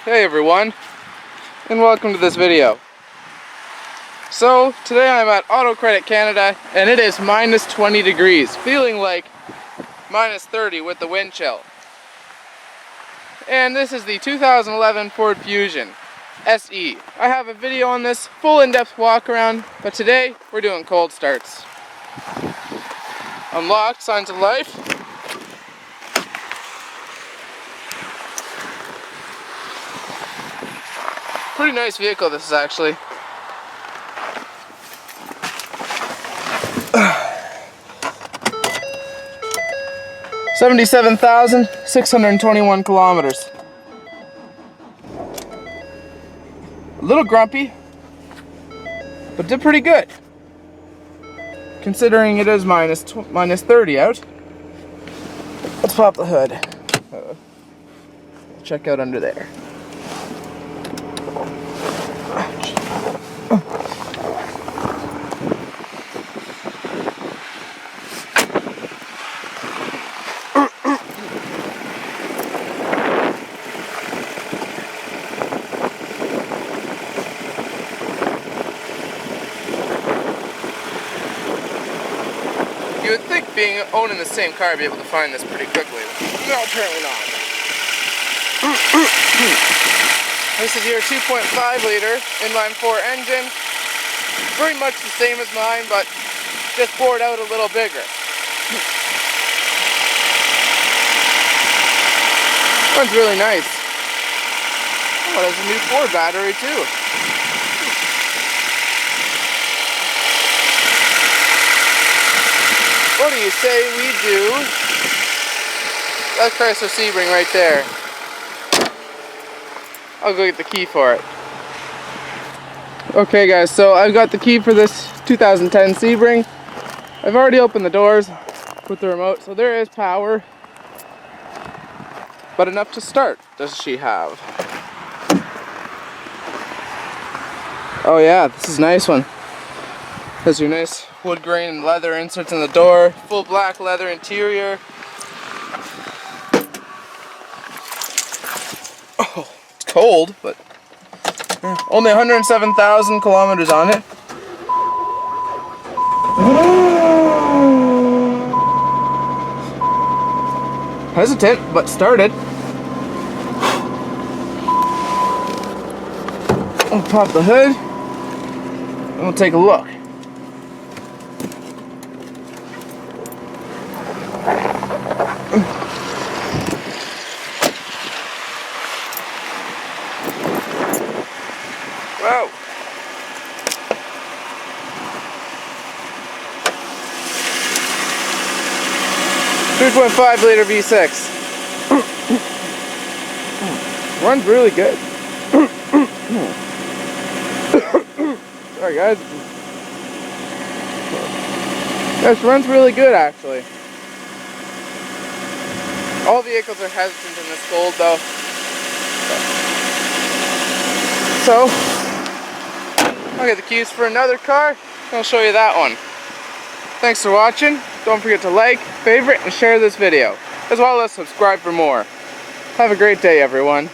Hey everyone, and welcome to this video. So today I'm at Auto Credit Canada and it is minus 20 degrees, feeling like minus 30 with the wind chill. And this is the 2011 Ford Fusion SE. I have a video on this full in-depth walk around, but today we're doing cold starts. Unlocked, signs of life. Pretty nice vehicle this is actually. $77,621 kilometers. A little grumpy, but did pretty good, considering it is minus 30 out. Let's pop the hood. Check out under there. You would think owning the same car, I'd be able to find this pretty quickly. No, apparently not. This is your 2.5 liter inline-4 engine. Pretty much the same as mine, but just bored out a little bigger. Runs really nice. Oh, there's a new Ford battery too. What do you say we do? That's chrysler sebring right there. I'll go get the key for it. Okay guys, so I've got the key for this 2010 sebring. I've already opened the doors with the remote, so there is power. But enough to start, does she have? Oh yeah, this is a nice one. Has your nice wood grain and leather inserts in the door, full black leather interior. Oh, it's cold, but only 107,000 kilometers on it. Hesitant, but started. I'll pop the hood and we'll take a look. Wow. .5 liter V6. Runs really good. Sorry guys. This runs really good actually. All vehicles are hesitant in this cold though. So, I'll get the keys for another car and I'll show you that one. Thanks for watching. Don't forget to like, favorite, and share this video, as well as subscribe for more. Have a great day, everyone.